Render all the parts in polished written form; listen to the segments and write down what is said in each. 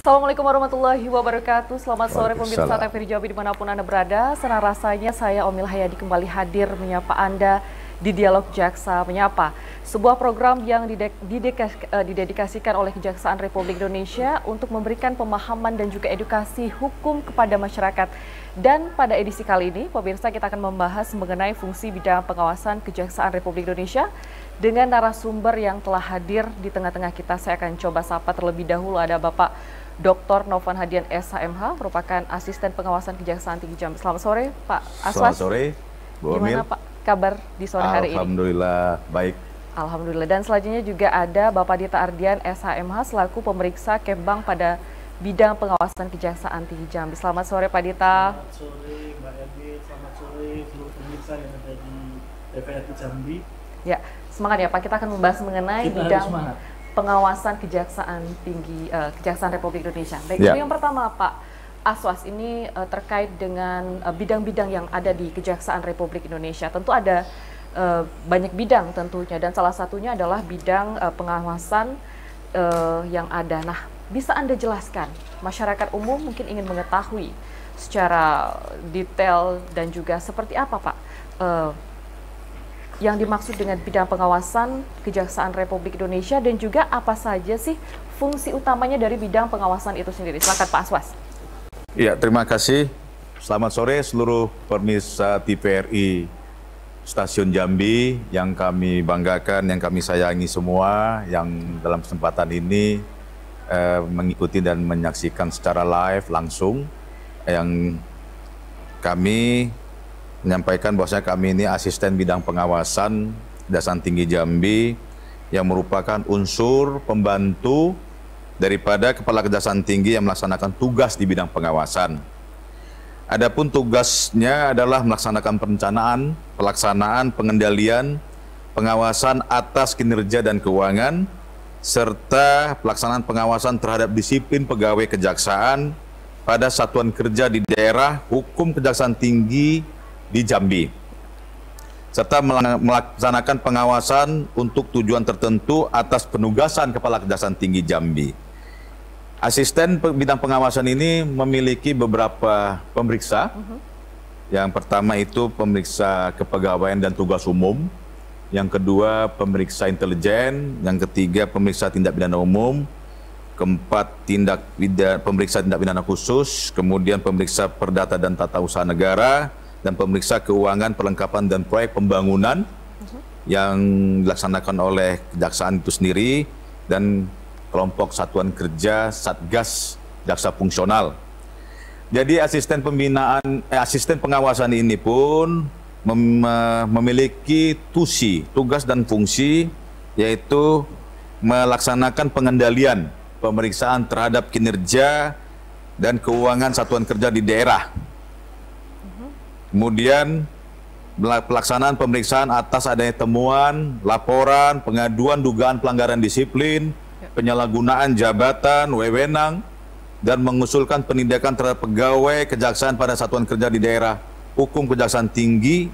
Assalamualaikum warahmatullahi wabarakatuh. Selamat sore pemirsa Waalaikumsalam. TVRI Jambi dimanapun Anda berada. Senang rasanya saya Omil Hayadi kembali hadir menyapa Anda di Dialog Jaksa Menyapa. Sebuah program yang didedikasikan oleh Kejaksaan Republik Indonesia untuk memberikan pemahaman dan juga edukasi hukum kepada masyarakat. Dan pada edisi kali ini, pemirsa, kita akan membahas mengenai fungsi bidang pengawasan Kejaksaan Republik Indonesia dengan narasumber yang telah hadir di tengah-tengah kita. Saya akan coba sapa terlebih dahulu. Ada Bapak Dr. Novan Hadian SHMH, merupakan Asisten Pengawasan Kejaksaan Tinggi Jambi. Selamat sore, Pak Aswas. Selamat sore, Bu Omil. Gimana Pak kabar di sore hari ini? Alhamdulillah, baik. Alhamdulillah. Dan selanjutnya juga ada Bapak Dita Ardian SHMH selaku pemeriksa Kembank pada bidang pengawasan Kejaksaan Tinggi Jambi. Selamat sore, Pak Dita. Selamat sore, Mbak Edith. Selamat sore seluruh pemirsa yang ada di TVRI Jambi. Ya, semangat ya Pak. Kita akan membahas mengenai Kita harus bidang semangat. pengawasan Kejaksaan Tinggi Kejaksaan Republik Indonesia. Baik, Ya. yang pertama Pak Aswas ini terkait dengan bidang-bidang yang ada di Kejaksaan Republik Indonesia. Tentu ada banyak bidang tentunya, dan salah satunya adalah bidang pengawasan yang ada. Nah, bisa Anda jelaskan, masyarakat umum mungkin ingin mengetahui secara detail dan juga seperti apa Pak yang dimaksud dengan bidang pengawasan Kejaksaan Republik Indonesia, dan juga apa saja sih fungsi utamanya dari bidang pengawasan itu sendiri. Silakan Pak Aswas. Ya, terima kasih. Selamat sore seluruh pemirsa TVRI Stasiun Jambi yang kami banggakan, yang kami sayangi semua, yang dalam kesempatan ini mengikuti dan menyaksikan secara live langsung, yang kami menyampaikan bahwasanya kami ini asisten bidang pengawasan Kejaksaan Tinggi Jambi yang merupakan unsur pembantu daripada Kepala Kejaksaan Tinggi yang melaksanakan tugas di bidang pengawasan. Adapun tugasnya adalah melaksanakan perencanaan, pelaksanaan, pengendalian, pengawasan atas kinerja dan keuangan, serta pelaksanaan pengawasan terhadap disiplin pegawai kejaksaan pada satuan kerja di daerah hukum Kejaksaan Tinggi di Jambi, serta melaksanakan pengawasan untuk tujuan tertentu atas penugasan Kepala Kejaksaan Tinggi Jambi. Asisten bidang pengawasan ini memiliki beberapa pemeriksa. Yang pertama itu pemeriksa kepegawaian dan tugas umum, yang kedua pemeriksa intelijen, yang ketiga pemeriksa tindak pidana umum, keempat pemeriksa tindak pidana khusus, kemudian pemeriksa perdata dan tata usaha negara, dan pemeriksa keuangan, perlengkapan dan proyek pembangunan yang dilaksanakan oleh kejaksaan itu sendiri, dan kelompok satuan kerja Satgas Jaksa Fungsional. Jadi asisten pengawasan ini pun memiliki tugas dan fungsi, yaitu melaksanakan pengendalian pemeriksaan terhadap kinerja dan keuangan satuan kerja di daerah. Kemudian pelaksanaan pemeriksaan atas adanya temuan, laporan, pengaduan dugaan pelanggaran disiplin, penyalahgunaan jabatan, wewenang, dan mengusulkan penindakan terhadap pegawai kejaksaan pada satuan kerja di daerah hukum Kejaksaan Tinggi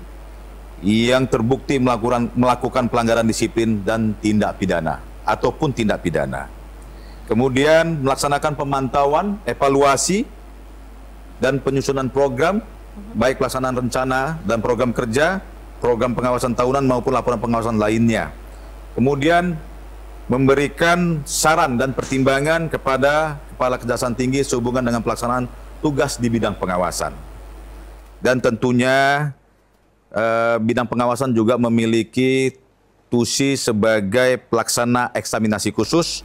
yang terbukti melakukan pelanggaran disiplin dan tindak pidana ataupun tindak pidana. Kemudian melaksanakan pemantauan, evaluasi, dan penyusunan program, baik pelaksanaan rencana dan program kerja, program pengawasan tahunan maupun laporan pengawasan lainnya. Kemudian memberikan saran dan pertimbangan kepada Kepala Kejaksaan Tinggi sehubungan dengan pelaksanaan tugas di bidang pengawasan. Dan tentunya bidang pengawasan juga memiliki tusi sebagai pelaksana eksaminasi khusus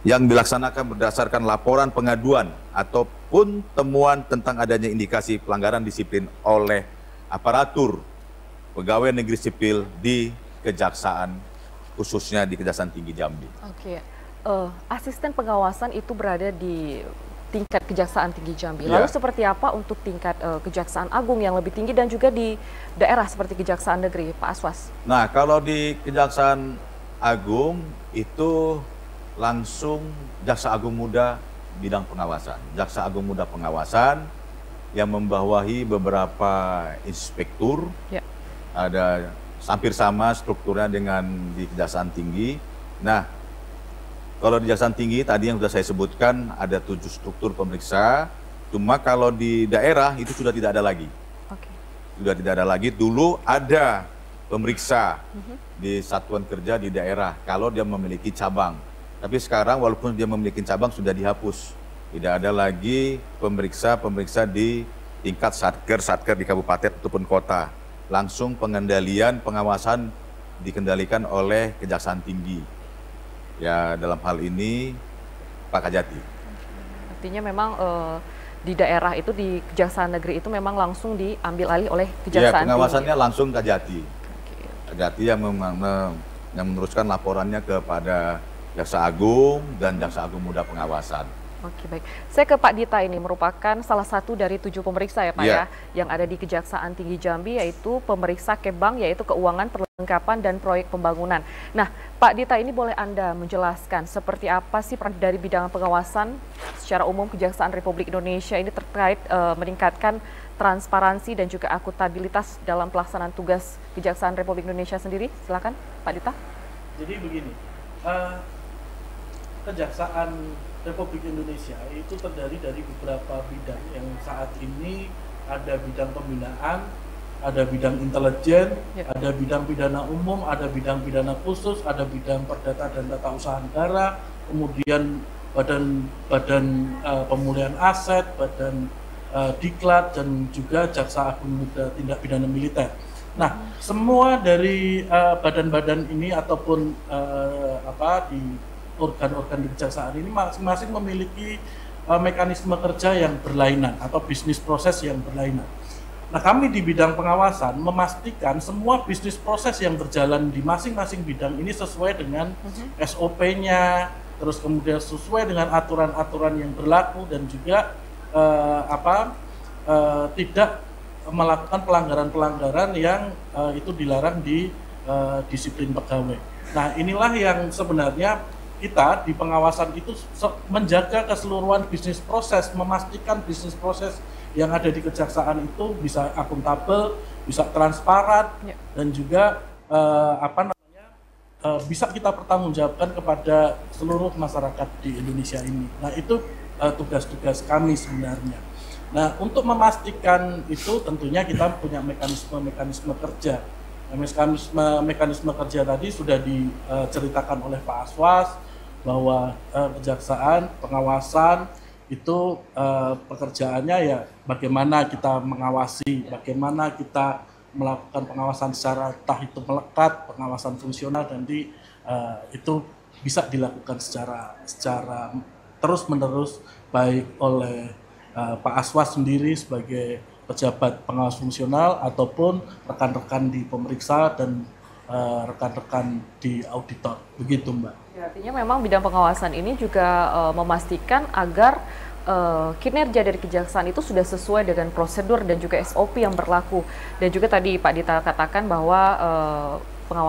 yang dilaksanakan berdasarkan laporan pengaduan ataupun temuan tentang adanya indikasi pelanggaran disiplin oleh aparatur pegawai negeri sipil di kejaksaan, khususnya di Kejaksaan Tinggi Jambi. Oke, asisten pengawasan itu berada di tingkat Kejaksaan Tinggi Jambi. Ya. Lalu seperti apa untuk tingkat Kejaksaan Agung yang lebih tinggi dan juga di daerah seperti Kejaksaan Negeri, Pak Aswas? Nah, kalau di Kejaksaan Agung itu langsung Jaksa Agung Muda bidang pengawasan. Jaksa Agung Muda pengawasan yang membawahi beberapa inspektur. Ya. Ada hampir sama strukturnya dengan di Kejaksaan Tinggi. Nah, Kalau di Kejaksaan Tinggi tadi yang sudah saya sebutkan ada 7 struktur pemeriksa. Cuma kalau di daerah itu sudah tidak ada lagi. Oke. Sudah tidak ada lagi. Dulu ada pemeriksa di satuan kerja di daerah kalau dia memiliki cabang. Tapi sekarang walaupun dia memiliki cabang sudah dihapus. Tidak ada lagi pemeriksa di tingkat satker di kabupaten ataupun kota. Langsung pengendalian, pengawasan dikendalikan oleh Kejaksaan Tinggi. Ya dalam hal ini Pak Kajati. Artinya memang di daerah itu, di Kejaksaan Negeri itu memang langsung diambil alih oleh Kejaksaan Tinggi. Ya, pengawasannya Tinggi. langsung Kajati. Kajati yang meneruskan laporannya kepada Jaksa Agung dan Jaksa Agung Muda Pengawasan. Oke, baik. Saya ke Pak Dita, ini merupakan salah satu dari 7 pemeriksa ya Pak ya, yang ada di Kejaksaan Tinggi Jambi, yaitu pemeriksa Kebang, yaitu keuangan, perlengkapan, dan proyek pembangunan. Nah, Pak Dita, ini boleh Anda menjelaskan seperti apa sih peran dari bidang pengawasan secara umum Kejaksaan Republik Indonesia ini terkait meningkatkan transparansi dan juga akuntabilitas dalam pelaksanaan tugas Kejaksaan Republik Indonesia sendiri? Silakan, Pak Dita. Jadi begini, Kejaksaan Republik Indonesia itu terdiri dari beberapa bidang yang saat ini ada bidang pembinaan, ada bidang intelijen, ada bidang pidana umum, ada bidang pidana khusus, ada bidang perdata dan tata usaha negara, kemudian badan pemulihan aset, badan diklat, dan juga Jaksa Agung Muda Tindak Pidana Militer. Nah, semua dari badan-badan ini ataupun di organ-organ di kejaksaan ini masing-masing memiliki mekanisme kerja yang berlainan atau bisnis proses yang berlainan. Nah, kami di bidang pengawasan memastikan semua bisnis proses yang berjalan di masing-masing bidang ini sesuai dengan SOP-nya, terus kemudian sesuai dengan aturan-aturan yang berlaku, dan juga tidak melakukan pelanggaran-pelanggaran yang itu dilarang di disiplin pegawai. Nah, inilah yang sebenarnya kita di pengawasan itu menjaga keseluruhan bisnis proses, memastikan bisnis proses yang ada di kejaksaan itu bisa akuntabel, bisa transparan, dan juga bisa kita pertanggungjawabkan kepada seluruh masyarakat di Indonesia ini. Nah, itu tugas-tugas kami sebenarnya. Nah, untuk memastikan itu tentunya kita punya mekanisme kerja. Mekanisme kerja tadi sudah diceritakan oleh Pak Aswas, bahwa kejaksaan, pengawasan itu pekerjaannya ya bagaimana kita mengawasi, bagaimana kita melakukan pengawasan secara entah itu melekat, pengawasan fungsional, dan itu bisa dilakukan secara terus-menerus baik oleh Pak Aswas sendiri sebagai pejabat pengawas fungsional ataupun rekan-rekan di pemeriksa dan rekan-rekan di auditor. Begitu, Mbak. Artinya memang bidang pengawasan ini juga memastikan agar kinerja dari kejaksaan itu sudah sesuai dengan prosedur dan juga SOP yang berlaku. Dan juga tadi Pak Dita katakan bahwa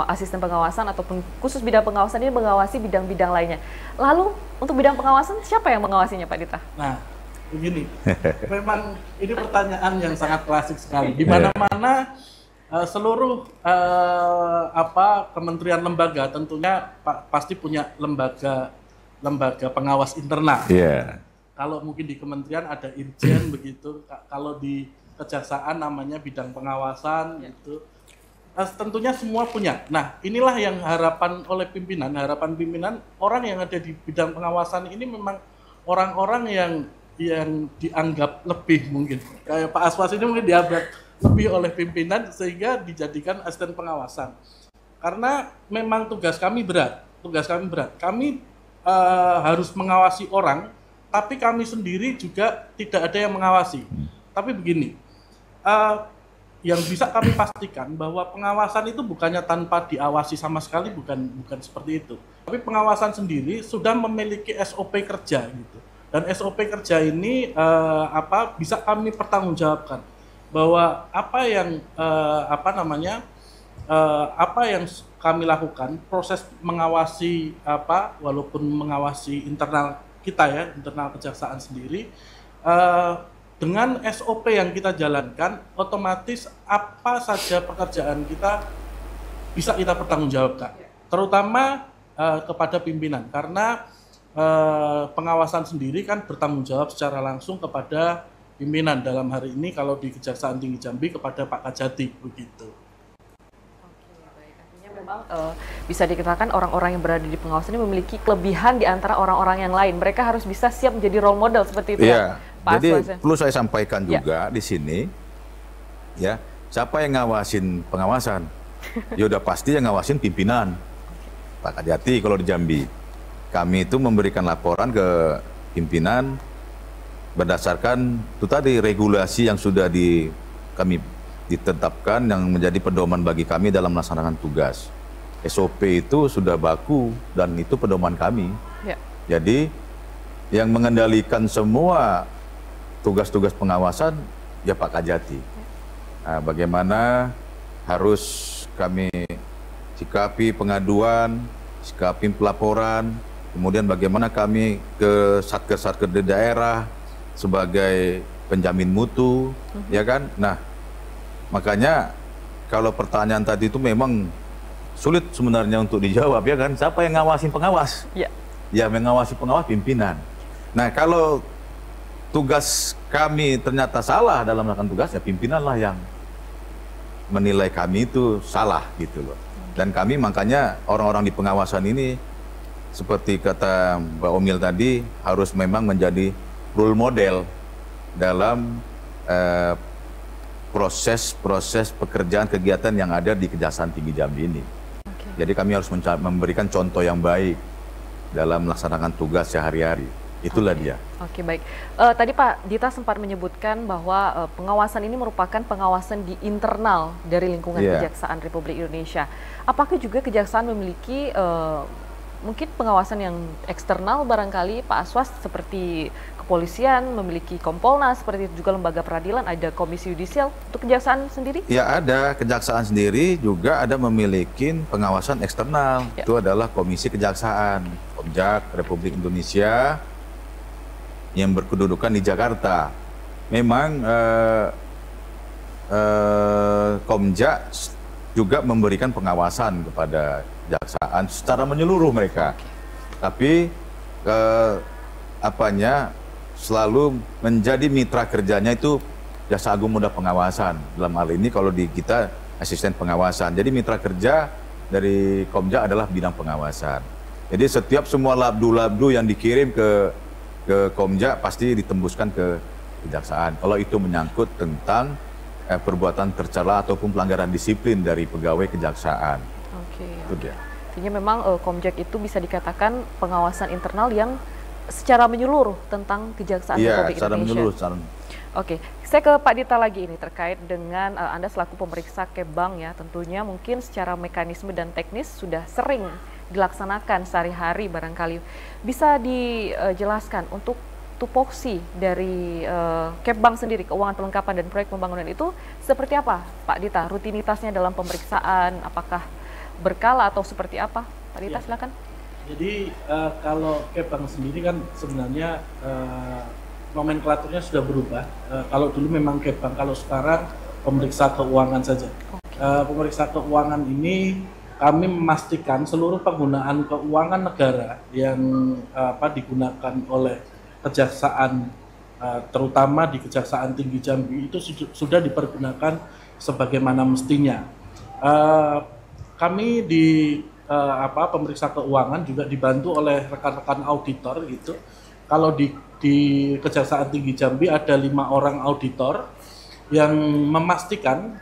asisten pengawasan ataupun khusus bidang pengawasan ini mengawasi bidang-bidang lainnya. Lalu untuk bidang pengawasan siapa yang mengawasinya, Pak Dita? Nah, begini, memang ini pertanyaan yang sangat klasik sekali. Di mana-mana seluruh kementerian lembaga tentunya pasti punya lembaga pengawas internal. Kalau mungkin di kementerian ada irjen begitu, kalau di kejaksaan namanya bidang pengawasan gitu. Tentunya semua punya. Nah, inilah yang harapan pimpinan orang yang ada di bidang pengawasan ini memang orang-orang yang dianggap lebih, mungkin kayak Pak Aswas ini mungkin dianggap lebih oleh pimpinan sehingga dijadikan asisten pengawasan. Karena memang tugas kami berat. Kami harus mengawasi orang, tapi kami sendiri juga tidak ada yang mengawasi. Tapi begini, yang bisa kami pastikan bahwa pengawasan itu bukannya tanpa diawasi sama sekali, bukan seperti itu. Tapi pengawasan sendiri sudah memiliki SOP kerja gitu. Dan SOP kerja ini bisa kami pertanggungjawabkan bahwa apa yang kami lakukan, proses mengawasi walaupun mengawasi internal kita ya, internal kejaksaan sendiri, dengan SOP yang kita jalankan, otomatis apa saja pekerjaan kita bisa kita pertanggungjawabkan, terutama kepada pimpinan, karena pengawasan sendiri kan bertanggung jawab secara langsung kepada pimpinan, dalam hari ini kalau di Kejaksaan Tinggi Jambi kepada Pak Kajati begitu. Memang bisa dikatakan orang-orang yang berada di pengawasan ini memiliki kelebihan di antara orang-orang yang lain. Mereka harus bisa siap menjadi role model seperti itu. Ya, Pak jadi Aswas, ya? perlu saya sampaikan juga di sini, ya, siapa yang ngawasin pengawasan? Ya udah pasti yang ngawasin pimpinan, Pak Kajati kalau di Jambi. Kami itu memberikan laporan ke pimpinan berdasarkan itu tadi regulasi yang sudah kami ditetapkan yang menjadi pedoman bagi kami dalam melaksanakan tugas. SOP itu sudah baku dan itu pedoman kami. Ya. Jadi yang mengendalikan semua tugas-tugas pengawasan ya Pak Kajati. Nah, bagaimana harus kami sikapi pengaduan, sikapi pelaporan, kemudian bagaimana kami ke satker-satker di daerah sebagai penjamin mutu, ya kan? Nah, makanya kalau pertanyaan tadi itu memang sulit sebenarnya untuk dijawab, ya kan? Siapa yang ngawasin pengawas? Ya, ya mengawasi pengawas pimpinan. Nah, kalau tugas kami ternyata salah dalam melakukan tugas, ya pimpinanlah yang menilai kami itu salah gitu loh. Dan kami makanya orang-orang di pengawasan ini seperti kata Mbak Omil tadi harus memang menjadi role model dalam proses pekerjaan kegiatan yang ada di Kejaksaan Tinggi Jambi ini. Jadi kami harus memberikan contoh yang baik dalam melaksanakan tugas sehari-hari. Itulah dia. Oke, baik. Tadi Pak Dita sempat menyebutkan bahwa pengawasan ini merupakan pengawasan di internal dari lingkungan Kejaksaan Republik Indonesia. Apakah juga Kejaksaan memiliki mungkin pengawasan yang eksternal barangkali Pak Aswas, seperti kepolisian memiliki Kompolnas, seperti itu juga lembaga peradilan, ada komisi yudisial untuk Kejaksaan sendiri? Ya ada, Kejaksaan sendiri juga ada memiliki pengawasan eksternal. Ya. Itu adalah Komisi Kejaksaan, Komjak Republik Indonesia yang berkedudukan di Jakarta. Memang Komjak juga memberikan pengawasan kepada Kejaksaan secara menyeluruh mereka. Tapi selalu menjadi mitra kerjanya itu Jaksa Agung Muda Pengawasan. Dalam hal ini kalau di kita asisten pengawasan. Jadi mitra kerja dari Komjak adalah bidang pengawasan. Jadi setiap semua labdu-labdu yang dikirim ke Komjak pasti ditembuskan ke Kejaksaan. Kalau itu menyangkut tentang perbuatan tercela ataupun pelanggaran disiplin dari pegawai Kejaksaan. Oke. Itu dia. Artinya memang Komjak itu bisa dikatakan pengawasan internal yang secara menyeluruh tentang Kejaksaan Republik Indonesia. Menyeluruh. Oke, saya ke Pak Dita lagi ini terkait dengan Anda selaku pemeriksa Kebang ya, tentunya mungkin secara mekanisme dan teknis sudah sering dilaksanakan sehari-hari barangkali. Bisa dijelaskan untuk tupoksi dari Kebang sendiri, keuangan perlengkapan dan proyek pembangunan itu seperti apa Pak Dita? Rutinitasnya dalam pemeriksaan, apakah berkala atau seperti apa? Pak Dita silakan. Jadi kalau Kebang sendiri kan sebenarnya nomenklaturnya sudah berubah. Kalau dulu memang Kebang, kalau sekarang pemeriksa keuangan saja. Pemeriksa keuangan ini kami memastikan seluruh penggunaan keuangan negara yang digunakan oleh Kejaksaan, terutama di Kejaksaan Tinggi Jambi itu sudah dipergunakan sebagaimana mestinya. Kami di pemeriksa keuangan juga dibantu oleh rekan-rekan auditor gitu. Kalau di Kejaksaan Tinggi Jambi ada 5 orang auditor yang memastikan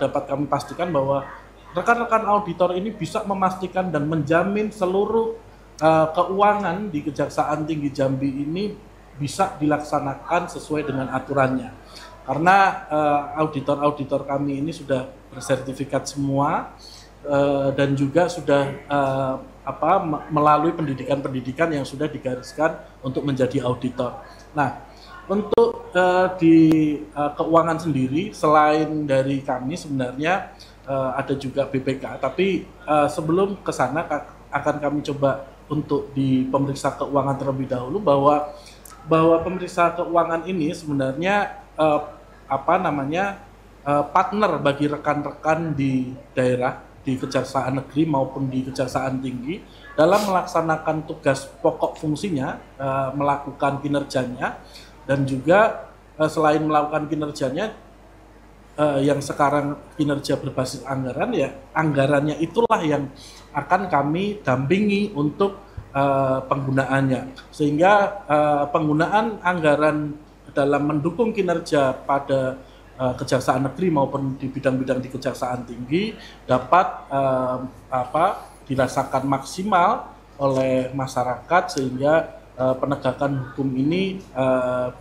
dapat kami pastikan bahwa rekan-rekan auditor ini bisa memastikan dan menjamin seluruh keuangan di Kejaksaan Tinggi Jambi ini bisa dilaksanakan sesuai dengan aturannya. Karena auditor-auditor kami ini sudah bersertifikat semua dan juga sudah melalui pendidikan-pendidikan yang sudah digariskan untuk menjadi auditor. Nah, untuk di keuangan sendiri selain dari kami sebenarnya ada juga BPK, tapi sebelum ke sana akan kami coba untuk di pemeriksa keuangan terlebih dahulu bahwa pemeriksa keuangan ini sebenarnya partner bagi rekan-rekan di daerah di Kejaksaan Negeri maupun di Kejaksaan Tinggi dalam melaksanakan tugas pokok fungsinya, melakukan kinerjanya, dan juga selain melakukan kinerjanya yang sekarang kinerja berbasis anggaran, ya anggarannya itulah yang akan kami dampingi untuk penggunaannya, sehingga penggunaan anggaran dalam mendukung kinerja pada Kejaksaan Negeri maupun di bidang-bidang di Kejaksaan Tinggi dapat dirasakan maksimal oleh masyarakat, sehingga penegakan hukum ini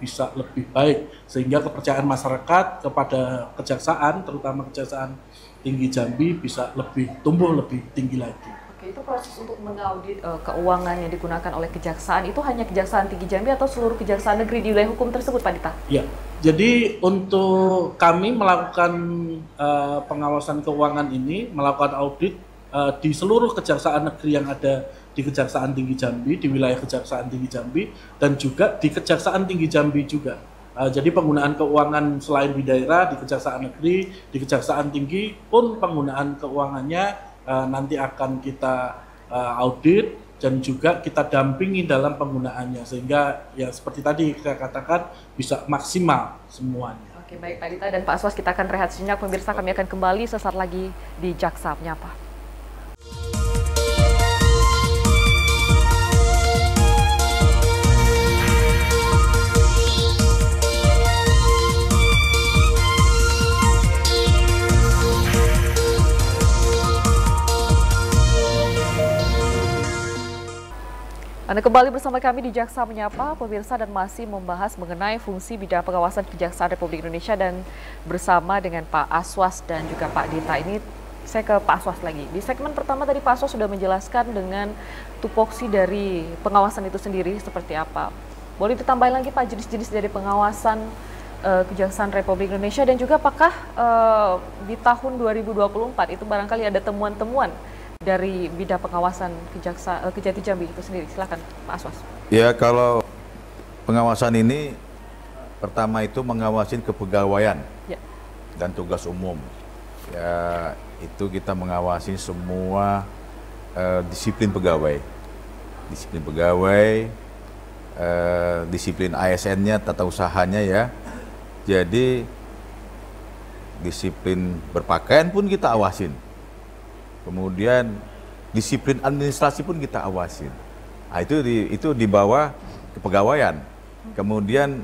bisa lebih baik, sehingga kepercayaan masyarakat kepada kejaksaan, terutama Kejaksaan Tinggi Jambi, bisa lebih tumbuh lebih tinggi lagi. Oke, itu proses untuk mengaudit keuangan yang digunakan oleh kejaksaan itu hanya Kejaksaan Tinggi Jambi atau seluruh kejaksaan negeri di wilayah hukum tersebut, Pak Dita? Ya, jadi untuk kami melakukan pengawasan keuangan ini, melakukan audit di seluruh kejaksaan negeri yang ada di Kejaksaan Tinggi Jambi, di wilayah Kejaksaan Tinggi Jambi, dan juga di Kejaksaan Tinggi Jambi juga. Jadi penggunaan keuangan selain di daerah, di Kejaksaan Negeri, di Kejaksaan Tinggi pun penggunaan keuangannya nanti akan kita audit dan juga kita dampingi dalam penggunaannya, sehingga ya seperti tadi saya katakan bisa maksimal semuanya. Oke, baik Pak Dita dan Pak Aswas, kita akan rehat sejenak. Pemirsa, kami akan kembali sesaat lagi di Jaksa Menyapa. Anda kembali bersama kami di Jaksa Menyapa, pemirsa, dan masih membahas mengenai fungsi bidang pengawasan Kejaksaan Republik Indonesia, dan bersama dengan Pak Aswas dan juga Pak Dita. Ini saya ke Pak Aswas lagi. Di segmen pertama tadi Pak Aswas sudah menjelaskan dengan tupoksi dari pengawasan itu sendiri seperti apa. Boleh ditambahin lagi Pak jenis-jenis dari pengawasan Kejaksaan Republik Indonesia, dan juga apakah di tahun 2024 itu barangkali ada temuan-temuan dari bidang pengawasan Kejati Jambi itu sendiri? Silakan Pak Aswas. Ya, kalau pengawasan ini pertama itu mengawasin kepegawaian dan tugas umum. Ya, itu kita mengawasi semua disiplin pegawai, disiplin ASN-nya, tata usahanya ya. Jadi disiplin berpakaian pun kita awasin. Kemudian disiplin administrasi pun kita awasin. Nah, itu di bawah kepegawaian. Kemudian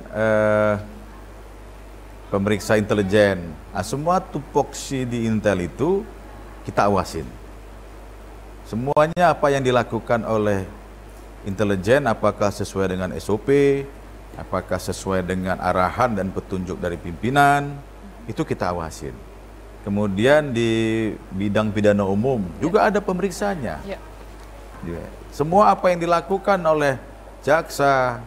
pemeriksa intelijen. Nah, semua tupoksi di Intel itu kita awasin. Semuanya apa yang dilakukan oleh intelijen, apakah sesuai dengan SOP, apakah sesuai dengan arahan dan petunjuk dari pimpinan, itu kita awasin. Kemudian di bidang pidana umum juga ada pemeriksanya. Semua apa yang dilakukan oleh jaksa,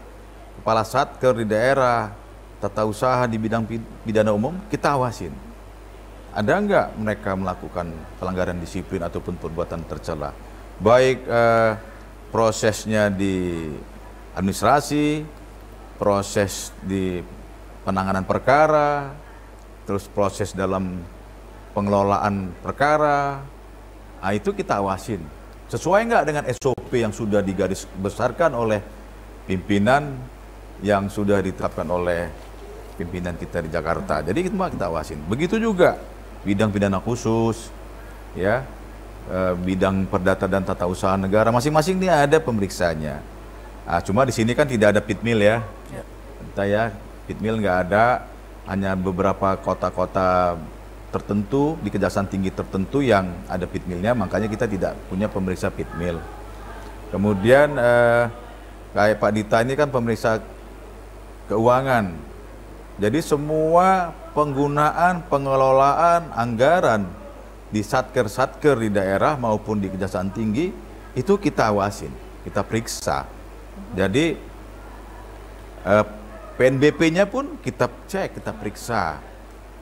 kepala satker di daerah, tata usaha di bidang pidana umum, kita awasin. Ada enggak mereka melakukan pelanggaran disiplin ataupun perbuatan tercela? Baik prosesnya di administrasi, proses di penanganan perkara, terus proses dalam pengelolaan perkara, nah itu kita awasin. Sesuai nggak dengan SOP yang sudah digaris besarkan oleh pimpinan, yang sudah ditetapkan oleh pimpinan kita di Jakarta. Jadi itu kita awasin. Begitu juga bidang pidana khusus, ya, bidang perdata dan tata usaha negara, masing-masing ini ada pemeriksanya. Nah, cuma di sini kan tidak ada pitmil ya. Entah ya, pitmil nggak ada, hanya beberapa kota-kota tertentu di Kejaksaan Tinggi tertentu yang ada pitmilnya, makanya kita tidak punya pemeriksa pitmil. Kemudian kayak Pak Dita ini kan pemeriksa keuangan. Jadi semua penggunaan, pengelolaan anggaran di satker-satker di daerah maupun di Kejaksaan Tinggi itu kita awasin, kita periksa. Jadi PNBP-nya pun kita cek, kita periksa.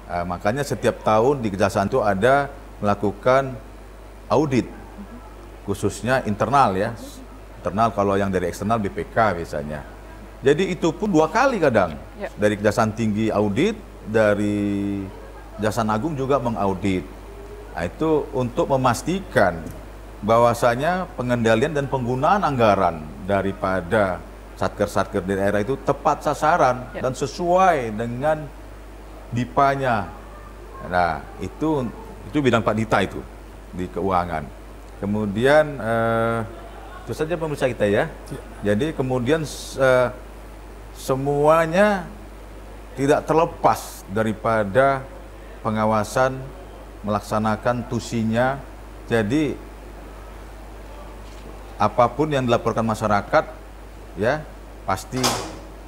Makanya setiap tahun di Kejaksaan itu ada melakukan audit, khususnya internal ya. Internal, kalau yang dari eksternal BPK biasanya. Jadi itu pun 2 kali kadang. Dari Kejaksaan Tinggi audit, dari Kejaksaan Agung juga mengaudit. Nah, itu untuk memastikan bahwasanya pengendalian dan penggunaan anggaran daripada satker-satker di daerah itu tepat sasaran dan sesuai dengan dipanya. Nah, itu bidang Pak Dita itu di keuangan. Kemudian itu saja pemirsa kita ya. Jadi kemudian semuanya tidak terlepas daripada pengawasan melaksanakan tusinya. Jadi apapun yang dilaporkan masyarakat ya pasti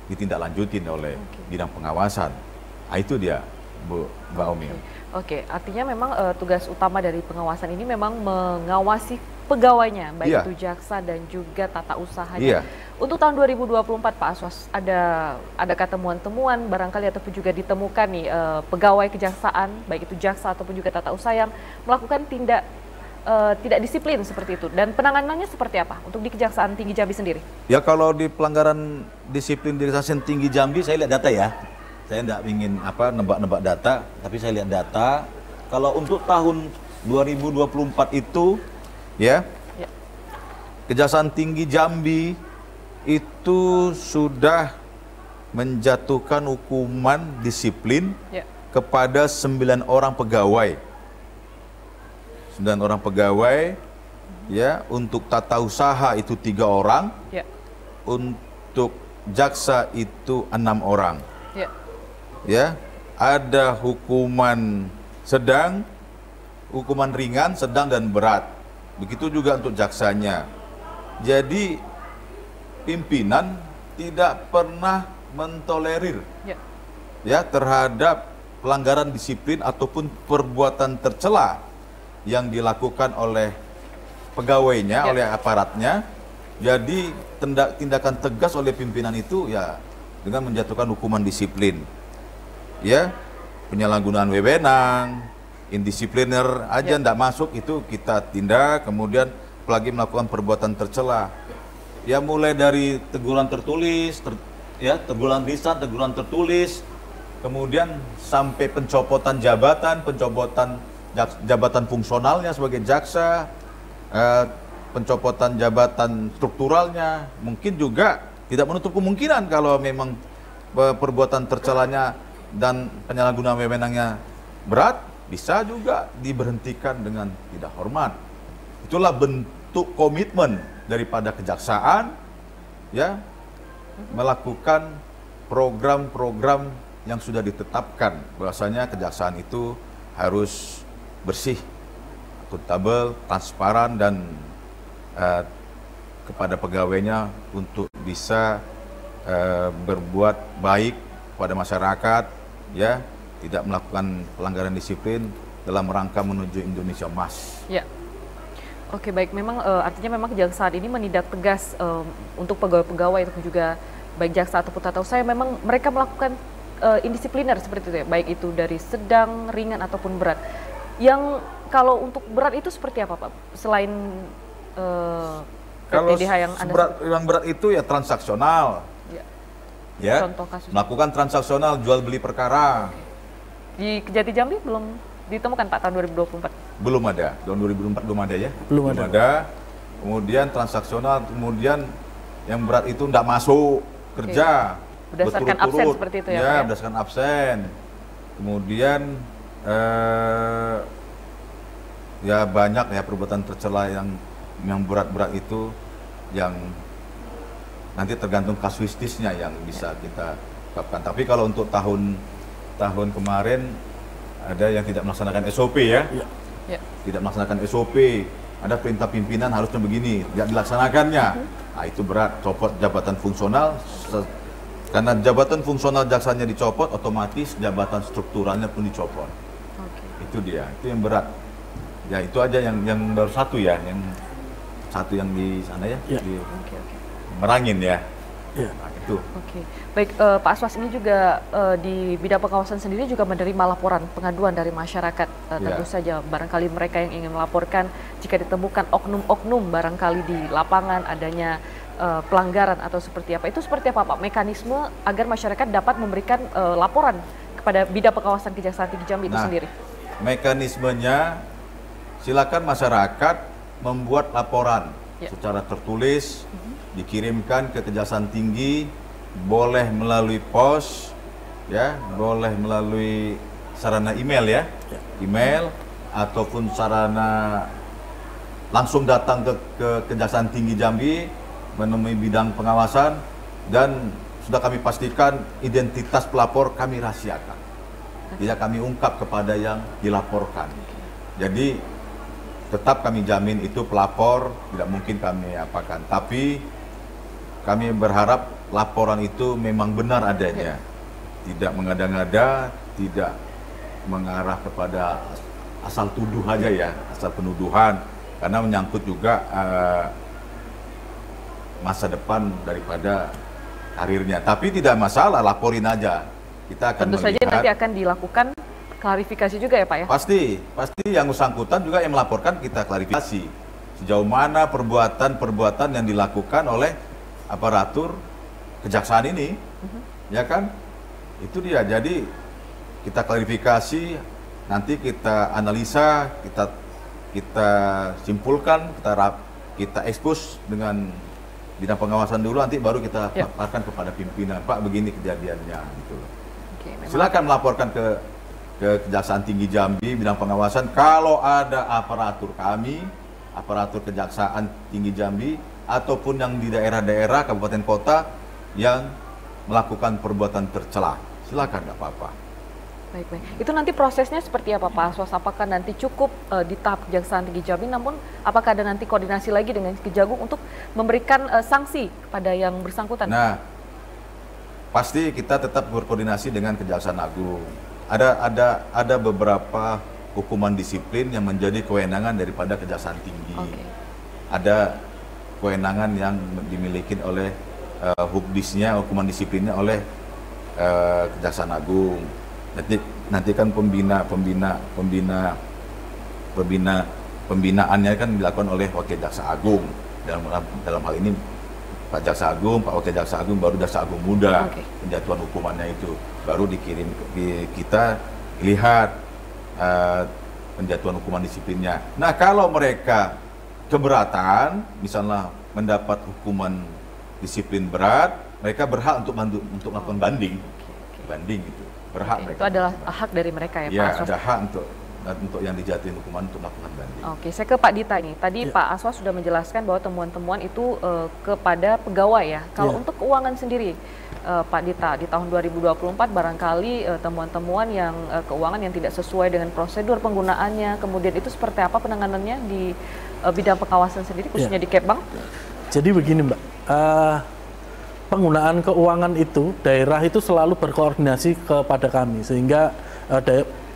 ditindaklanjutin oleh bidang pengawasan. Nah, itu dia Mbak Omil. Oke, artinya memang tugas utama dari pengawasan ini memang mengawasi pegawainya, baik itu jaksa dan juga tata usahanya. Untuk tahun 2024 Pak Aswas, adakah temuan-temuan barangkali ataupun juga ditemukan nih pegawai kejaksaan, baik itu jaksa ataupun juga tata usaha yang melakukan tidak disiplin seperti itu, dan penanganannya seperti apa untuk di Kejaksaan Tinggi Jambi sendiri? Ya, kalau di pelanggaran disiplin di Kejaksaan Tinggi Jambi, saya lihat data ya. Saya tidak ingin nebak-nebak data, tapi saya lihat data. Kalau untuk tahun 2024 itu, Kejaksaan Tinggi Jambi itu sudah menjatuhkan hukuman disiplin kepada 9 orang pegawai. 9 orang pegawai, ya, untuk tata usaha itu 3 orang, untuk jaksa itu 6 orang. Ya, ada hukuman sedang, hukuman ringan, sedang dan berat. Begitu juga untuk jaksanya. Jadi pimpinan tidak pernah mentolerir ya terhadap pelanggaran disiplin ataupun perbuatan tercela yang dilakukan oleh pegawainya, oleh aparatnya. Jadi tindakan tegas oleh pimpinan itu ya dengan menjatuhkan hukuman disiplin. Ya, penyalahgunaan wewenang, indisipliner aja tidak masuk, itu kita tindak. Kemudian apalagi melakukan perbuatan tercela, ya mulai dari teguran tertulis, teguran lisan, teguran tertulis, kemudian sampai pencopotan jabatan fungsionalnya sebagai jaksa, pencopotan jabatan strukturalnya. Mungkin juga tidak menutup kemungkinan kalau memang perbuatan tercelanya dan penyalahgunaan wewenangnya berat, bisa juga diberhentikan dengan tidak hormat. Itulah bentuk komitmen daripada kejaksaan, ya, melakukan program-program yang sudah ditetapkan. Bahwasanya kejaksaan itu harus bersih, akuntabel, transparan, dan kepada pegawainya untuk bisa berbuat baik kepada masyarakat, ya, tidak melakukan pelanggaran disiplin dalam rangka menuju Indonesia Emas. Ya. Oke, baik. Memang artinya memang kejaksaan ini menindak tegas untuk pegawai-pegawai ataupun juga baik jaksa ataupun tata usaha, memang mereka melakukan indisipliner seperti itu ya, baik itu dari sedang, ringan ataupun berat. Yang kalau untuk berat itu seperti apa Pak? Selain PTDH yang yang berat itu ya transaksional. Ya, contoh kasus melakukan transaksional jual beli perkara. Di Kejati Jambi belum ditemukan Pak tahun 2024? Belum ada, tahun 2024 belum ada ya. Belum ada. Kemudian transaksional, kemudian yang berat itu tidak masuk kerja. Berdasarkan absen seperti itu ya? Ya, berdasarkan absen. Kemudian ya banyak ya perbuatan tercela yang berat-berat itu, yang nanti tergantung kasuistisnya yang bisa kita tetapkan. Tapi kalau untuk tahun kemarin ada yang tidak melaksanakan SOP ya. Tidak melaksanakan SOP, ada perintah pimpinan harusnya begini, tidak dilaksanakannya. Nah, itu berat, copot jabatan fungsional. Karena jabatan fungsional jaksanya dicopot, otomatis jabatan strukturalnya pun dicopot. Itu dia, itu yang berat. Ya itu aja yang baru satu ya, yang di sana ya. Merangin ya. Nah, itu. Baik, Pak Aswas, ini juga di bidang pengawasan sendiri juga menerima laporan pengaduan dari masyarakat. Tentu saja barangkali mereka yang ingin melaporkan jika ditemukan oknum-oknum barangkali di lapangan adanya pelanggaran atau seperti apa. Itu seperti apa Pak mekanisme agar masyarakat dapat memberikan laporan kepada bidang pengawasan Kejaksaan Tinggi Jambi itu sendiri? Mekanismenya silakan masyarakat membuat laporan secara tertulis, dikirimkan ke Kejaksaan Tinggi, boleh melalui pos, ya, boleh melalui sarana email ya, email ataupun sarana langsung datang ke Kejaksaan Tinggi Jambi menemui bidang pengawasan, dan sudah kami pastikan identitas pelapor kami rahasiakan, tidak kami ungkap kepada yang dilaporkan. Jadi tetap kami jamin itu pelapor, tidak mungkin kami apakan. Tapi kami berharap laporan itu memang benar adanya, tidak mengada-ngada, tidak mengarah kepada asal tuduh aja ya, asal penuduhan, karena menyangkut juga masa depan daripada karirnya. Tapi tidak masalah, laporin aja. Kita akan tentu saja nanti akan dilakukan klarifikasi juga ya Pak ya? Pasti yang bersangkutan juga yang melaporkan kita klarifikasi. Sejauh mana perbuatan yang dilakukan oleh aparatur kejaksaan ini, ya kan? Itu dia. Jadi kita klarifikasi, nanti kita analisa, kita simpulkan, kita ekspos dengan bidang pengawasan dulu, nanti baru kita laporkan kepada pimpinan, Pak begini kejadiannya, gitu. Silakan melaporkan ke Kejaksaan Tinggi Jambi bidang pengawasan kalau ada aparatur kami, aparatur Kejaksaan Tinggi Jambi ataupun yang di daerah-daerah kabupaten kota yang melakukan perbuatan tercela. Silakan, nggak apa-apa. Baik. Itu nanti prosesnya seperti apa Pak Aswas? Apakah nanti cukup di tahap Kejaksaan Tinggi Jambi, namun apakah ada nanti koordinasi lagi dengan Kejagung untuk memberikan sanksi kepada yang bersangkutan? Nah, pasti kita tetap berkoordinasi dengan Kejaksaan Agung. Ada beberapa hukuman disiplin yang menjadi kewenangan daripada Kejaksaan Tinggi. Ada kewenangan yang dimiliki oleh hukdisnya, hukuman disiplinnya oleh Kejaksaan Agung. Nanti kan pembinaannya kan dilakukan oleh Wakil Jaksa Agung. Dalam hal ini Pak Jaksa Agung, Pak Wakil Jaksa Agung, baru Jaksa Agung Muda. Penjatuhan hukumannya itu baru dikirim kita lihat penjatuhan hukuman disiplinnya. Nah, kalau mereka keberatan, misalnya mendapat hukuman disiplin berat, mereka berhak untuk melakukan banding itu. Berhak mereka. Itu adalah hak dari mereka ya Pak? Ya, ada hak untuk yang dijatuhin hukuman untuk melakukan banding. Saya ke Pak Dita ini. Tadi Pak Aswas sudah menjelaskan bahwa temuan-temuan itu kepada pegawai ya. Kalau untuk keuangan sendiri, Pak Dita, di tahun 2024 barangkali temuan-temuan yang keuangan yang tidak sesuai dengan prosedur penggunaannya, kemudian itu seperti apa penanganannya di bidang pengawasan sendiri, khususnya di Kepbang? Jadi begini Mbak, penggunaan keuangan itu, daerah itu selalu berkoordinasi kepada kami, sehingga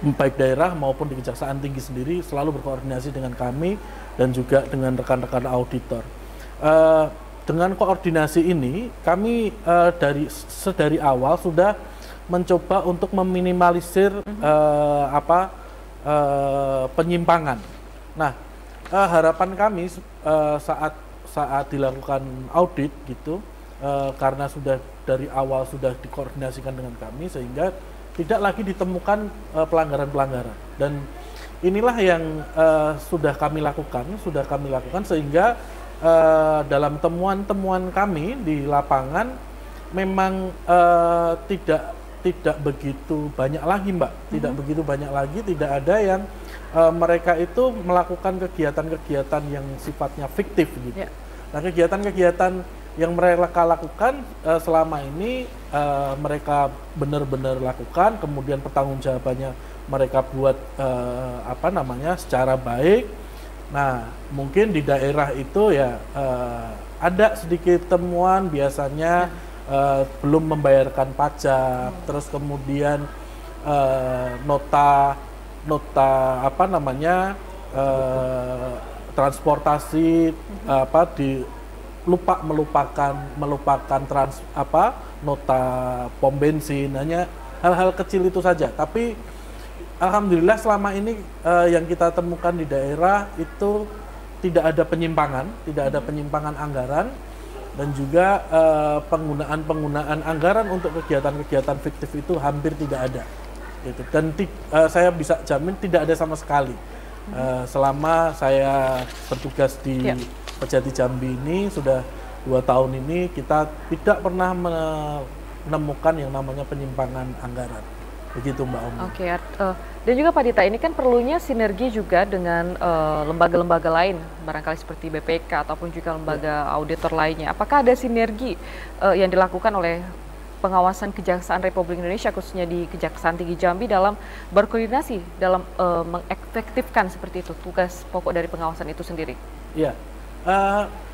baik daerah maupun di Kejaksaan Tinggi sendiri selalu berkoordinasi dengan kami dan juga dengan rekan-rekan auditor. Dengan koordinasi ini, kami dari awal sudah mencoba untuk meminimalisir penyimpangan. Nah, harapan kami saat dilakukan audit gitu, karena sudah dari awal sudah dikoordinasikan dengan kami, sehingga tidak lagi ditemukan pelanggaran-pelanggaran. Dan inilah yang sudah kami lakukan sehingga dalam temuan-temuan kami di lapangan memang tidak begitu banyak lagi Mbak, tidak ada yang mereka itu melakukan kegiatan-kegiatan yang sifatnya fiktif gitu. Nah, kegiatan-kegiatan yang mereka lakukan selama ini mereka benar-benar lakukan, kemudian pertanggungjawabannya mereka buat secara baik. Nah, mungkin di daerah itu ya ada sedikit temuan, biasanya belum membayarkan pajak, terus kemudian nota transportasi melupakan nota pom bensin, hanya hal-hal kecil itu saja. Tapi alhamdulillah selama ini yang kita temukan di daerah itu tidak ada penyimpangan anggaran, dan juga penggunaan anggaran untuk kegiatan-kegiatan fiktif itu hampir tidak ada. Gitu. Dan saya bisa jamin tidak ada sama sekali. Selama saya bertugas di Kejati Jambi ini sudah 2 tahun ini, kita tidak pernah menemukan yang namanya penyimpangan anggaran. Begitu Mbak Omi. Oke, dan juga Pak Dita, ini kan perlunya sinergi juga dengan lembaga-lembaga lain, barangkali seperti BPK ataupun juga lembaga auditor lainnya. Apakah ada sinergi yang dilakukan oleh pengawasan Kejaksaan Republik Indonesia, khususnya di Kejaksaan Tinggi Jambi, dalam berkoordinasi dalam mengefektifkan seperti itu tugas pokok dari pengawasan itu sendiri? Iya,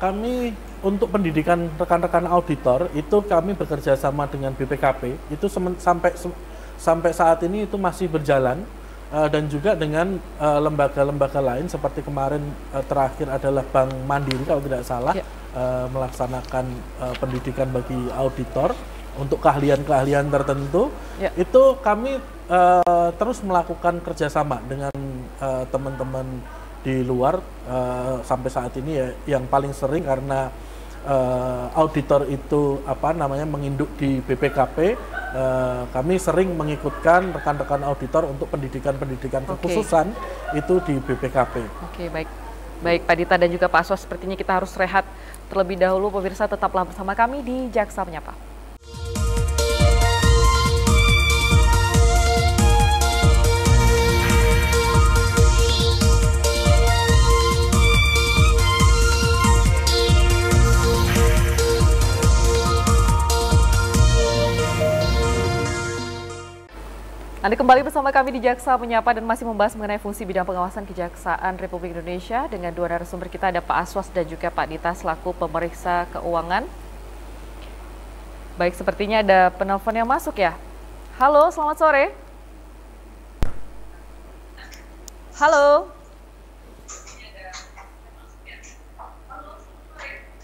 kami untuk pendidikan rekan-rekan auditor itu kami bekerja sama dengan BPKP itu sampai saat ini itu masih berjalan, dan juga dengan lembaga-lembaga lain seperti kemarin terakhir adalah Bank Mandiri kalau tidak salah, melaksanakan pendidikan bagi auditor untuk keahlian-keahlian tertentu. Itu kami terus melakukan kerjasama dengan teman-teman di luar. Sampai saat ini ya, yang paling sering karena auditor itu menginduk di BPKP, kami sering mengikutkan rekan-rekan auditor untuk pendidikan-pendidikan kekhususan itu di BPKP. Oke, baik Pak Dita dan juga Pak Aswas, sepertinya kita harus rehat terlebih dahulu. Pemirsa, tetaplah bersama kami di Jaksa Menyapa. Anda kembali bersama kami di Jaksa Menyapa dan masih membahas mengenai fungsi bidang pengawasan Kejaksaan Republik Indonesia. Dengan dua narasumber kita, ada Pak Aswas dan juga Pak Dita selaku pemeriksa keuangan. Baik, sepertinya ada penelpon yang masuk ya. Halo, selamat sore. Halo.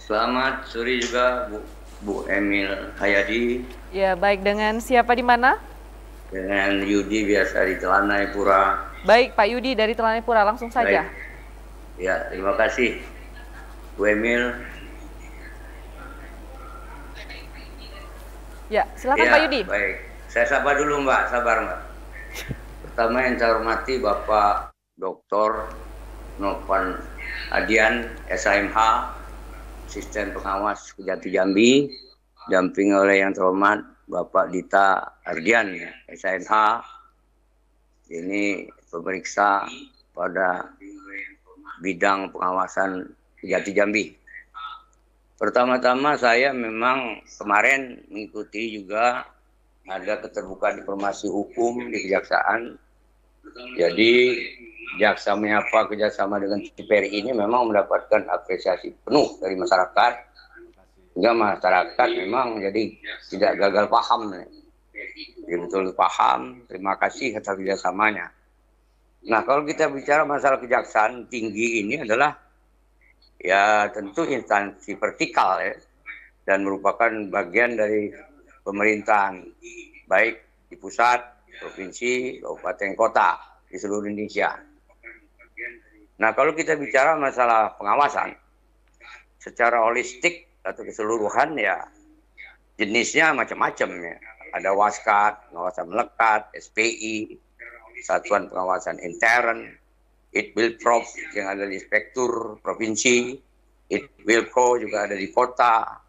Selamat sore juga Bu Emil Hayadi. Ya, baik, dengan siapa di mana? Dengan Yudi, biasa di Telanai Pura. Baik, Pak Yudi dari Telanai Pura, langsung saja. Baik. Ya, terima kasih Bu Emil. Ya, silakan ya, Pak Yudi. Baik, saya sapa dulu Mbak, sabar Mbak. Pertama yang saya hormati Bapak Dr. Novan Adian, SHMH, Asisten Pengawas Kejati Jambi, damping oleh yang terhormat Bapak Dita Ardian, SHMH, ini pemeriksa pada bidang pengawasan Kejati Jambi. Pertama-tama saya memang kemarin mengikuti juga ada keterbukaan informasi hukum di Kejaksaan. Jadi Jaksa Menyapa kerjasama dengan TVRI ini memang mendapatkan apresiasi penuh dari masyarakat. Sehingga masyarakat memang jadi tidak gagal paham. Jadi betul paham, terima kasih atas kerjasamanya. Nah, kalau kita bicara masalah Kejaksaan Tinggi ini adalah ya tentu instansi vertikal ya, dan merupakan bagian dari pemerintahan, baik di pusat, provinsi, kabupaten, kota, di seluruh Indonesia. Nah, kalau kita bicara masalah pengawasan, secara holistik atau keseluruhan ya jenisnya macam-macam ya. Ada Waskat, pengawasan melekat, SPI, Satuan Pengawasan Intern, Itwilprov yang ada di Inspektur Provinsi, Itwilko juga ada di kota.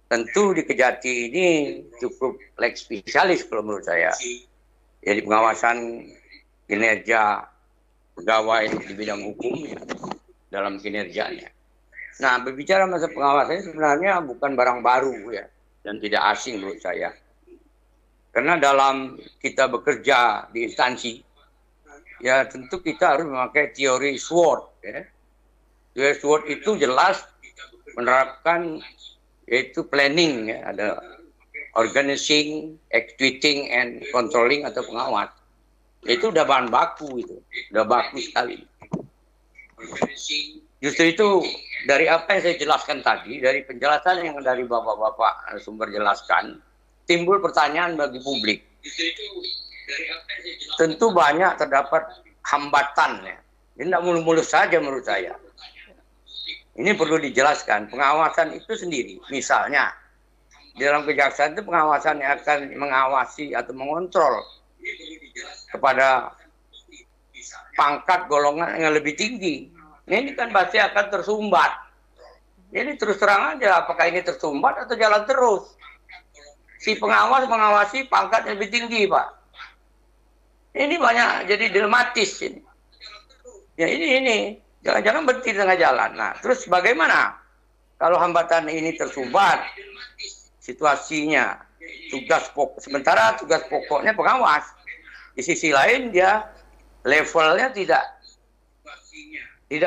Tentu di Kejati ini cukup lex spesialis kalau menurut saya. Jadi pengawasan kinerja pegawai di bidang hukum ya, dalam kinerjanya. Nah, berbicara masa pengawasan sebenarnya bukan barang baru ya, dan tidak asing menurut saya. Karena dalam kita bekerja di instansi, ya tentu kita harus memakai teori SWOT. Ya. Teori SWOT itu jelas menerapkan yaitu planning, ya. Ada organizing, executing, and controlling atau pengawas. Itu udah bahan baku itu, udah baku sekali. Justru itu dari apa yang saya jelaskan tadi, dari penjelasan yang dari bapak-bapak sumber jelaskan, timbul pertanyaan bagi publik. Tentu banyak terdapat hambatan ya. Ini tidak mulus-mulus saja menurut saya. Ini perlu dijelaskan. Pengawasan itu sendiri, misalnya di dalam kejaksaan itu pengawasan yang akan mengawasi atau mengontrol kepada pangkat golongan yang lebih tinggi. Ini kan pasti akan tersumbat. Jadi terus terang aja, apakah ini tersumbat atau jalan terus? Si pengawas mengawasi pangkat yang lebih tinggi, Pak. Ini banyak jadi dilematis ini. Ya ini. Jangan-jangan berhenti di tengah jalan. Nah, terus bagaimana kalau hambatan ini tersumbat? Situasinya, sementara tugas pokoknya pengawas. Di sisi lain dia levelnya tidak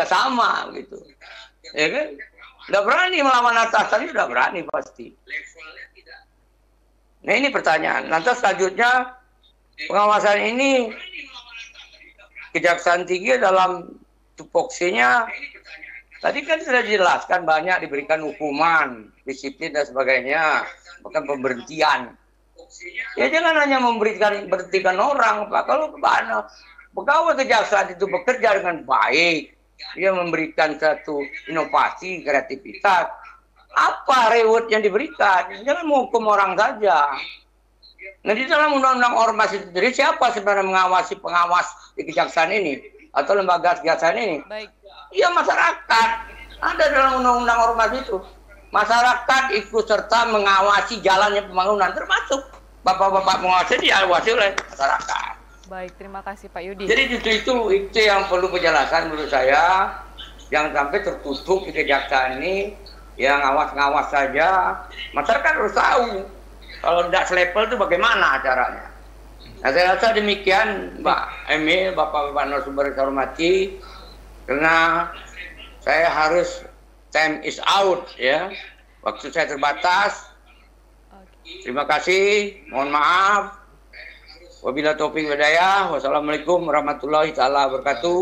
sama gitu, ya kan? Udah berani melawan atasannya, udah berani pasti. Nah ini pertanyaan. Lantas selanjutnya pengawasan ini Kejaksaan Tinggi dalam tupoksinya tadi kan sudah dijelaskan banyak diberikan hukuman, disiplin dan sebagainya, bahkan pemberhentian. Ya jangan hanya berhentikan orang, Pak. Kalau pegawai kejaksaan itu bekerja dengan baik, dia memberikan satu inovasi, kreativitas, apa reward yang diberikan? Jangan menghukum orang saja. Nah di dalam undang-undang ormas itu sendiri, siapa sebenarnya mengawasi pengawas di kejaksaan ini atau lembaga kejaksaan ini? Ya masyarakat. Ada dalam undang-undang ormas itu. Masyarakat ikut serta mengawasi jalannya pembangunan, termasuk bapak-bapak pengawas diawasi oleh masyarakat. Baik, terima kasih Pak Yudi. Jadi itu yang perlu penjelasan menurut saya. Jangan sampai tertutup di kejaksaan ini, yang ngawas-ngawas saja. Masyarakat harus tahu kalau tidak selevel itu bagaimana caranya. Nah saya rasa demikian Mbak Emil, bapak-bapak narasumber saya hormati, karena saya harus time is out ya, waktu saya terbatas. Terima kasih, mohon maaf. Wabillahi taufiq wal hidayah. Wassalamualaikum warahmatullahi taala wabarakatuh.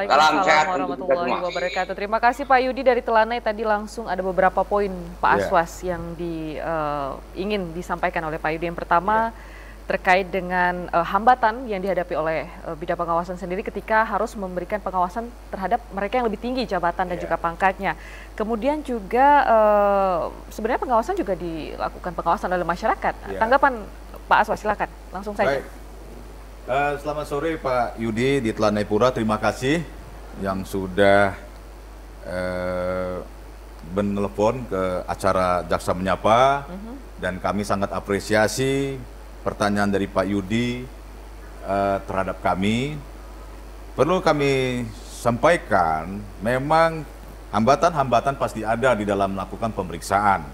Salam sehat untuk kita semua. Terima kasih Pak Yudi dari Telanai. Tadi langsung ada beberapa poin Pak Aswas yang ingin disampaikan oleh Pak Yudi. Yang pertama terkait dengan hambatan yang dihadapi oleh bidang pengawasan sendiri ketika harus memberikan pengawasan terhadap mereka yang lebih tinggi jabatan dan juga pangkatnya. Kemudian juga sebenarnya pengawasan juga dilakukan pengawasan oleh masyarakat. Tanggapan Pak Aswas, silakan langsung saja. Baik. Selamat sore Pak Yudi di Telanai Pura. Terima kasih yang sudah menelpon ke acara Jaksa Menyapa, dan kami sangat apresiasi pertanyaan dari Pak Yudi terhadap kami. Perlu kami sampaikan, memang hambatan-hambatan pasti ada di dalam melakukan pemeriksaan.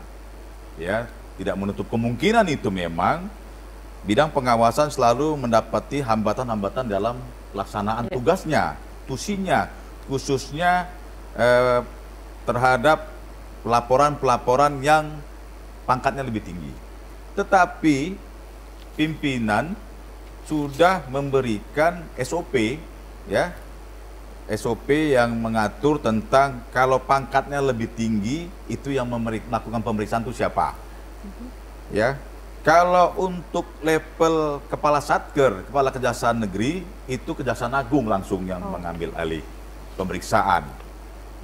Ya, tidak menutup kemungkinan itu memang bidang pengawasan selalu mendapati hambatan-hambatan dalam pelaksanaan tugasnya, tusinya, khususnya terhadap pelaporan-pelaporan yang pangkatnya lebih tinggi. Tetapi pimpinan sudah memberikan SOP, ya, SOP yang mengatur tentang kalau pangkatnya lebih tinggi itu yang melakukan pemeriksaan itu siapa, ya. Kalau untuk level kepala Satker, kepala Kejaksaan Negeri, itu Kejaksaan Agung langsung yang mengambil alih pemeriksaan,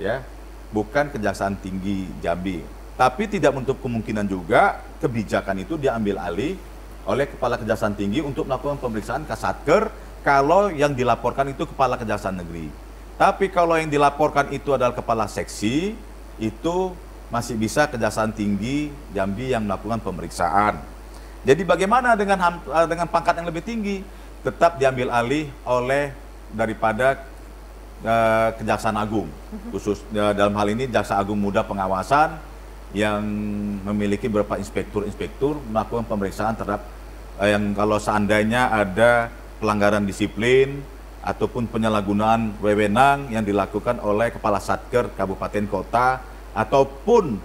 ya, bukan Kejaksaan Tinggi Jambi. Tapi tidak menutup kemungkinan juga kebijakan itu diambil alih oleh Kepala Kejaksaan Tinggi untuk melakukan pemeriksaan ke Satker kalau yang dilaporkan itu Kepala Kejaksaan Negeri. Tapi kalau yang dilaporkan itu adalah Kepala Seksi, itu masih bisa Kejaksaan Tinggi Jambi yang melakukan pemeriksaan. Jadi bagaimana dengan pangkat yang lebih tinggi? Tetap diambil alih oleh daripada Kejaksaan Agung, khusus dalam hal ini Jaksa Agung Muda Pengawasan yang memiliki beberapa inspektur melakukan pemeriksaan terhadap yang kalau seandainya ada pelanggaran disiplin ataupun penyalahgunaan wewenang yang dilakukan oleh Kepala Satker Kabupaten Kota ataupun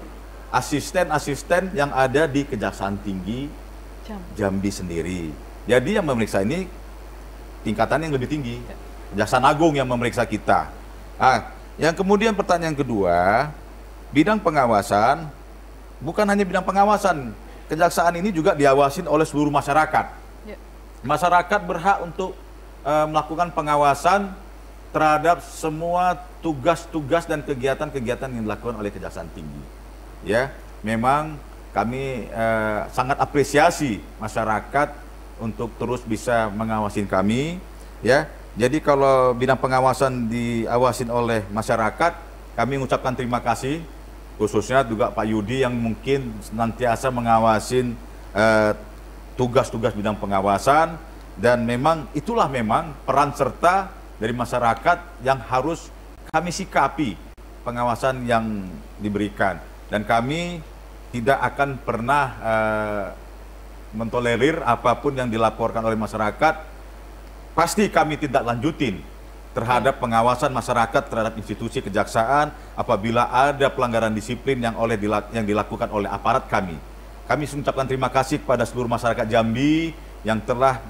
asisten-asisten yang ada di Kejaksaan Tinggi Jambi sendiri. Jadi yang memeriksa ini tingkatan yang lebih tinggi. Kejaksaan Agung yang memeriksa kita. Yang kemudian pertanyaan kedua, bidang pengawasan bukan hanya bidang pengawasan. Kejaksaan ini juga diawasin oleh seluruh masyarakat. Masyarakat berhak untuk melakukan pengawasan terhadap semua tugas-tugas dan kegiatan-kegiatan yang dilakukan oleh Kejaksaan Tinggi. Ya, memang kami sangat apresiasi masyarakat untuk terus bisa mengawasin kami, ya. Jadi kalau bidang pengawasan diawasin oleh masyarakat, kami mengucapkan terima kasih, khususnya juga Pak Yudi yang mungkin senantiasa mengawasin tugas-tugas bidang pengawasan, dan memang itulah memang peran serta dari masyarakat yang harus kami sikapi pengawasan yang diberikan. Dan kami tidak akan pernah mentolerir apapun yang dilaporkan oleh masyarakat. Pasti kami tidak lanjutin terhadap pengawasan masyarakat terhadap institusi kejaksaan apabila ada pelanggaran disiplin yang dilakukan oleh aparat kami. Kami mengucapkan terima kasih kepada seluruh masyarakat Jambi yang telah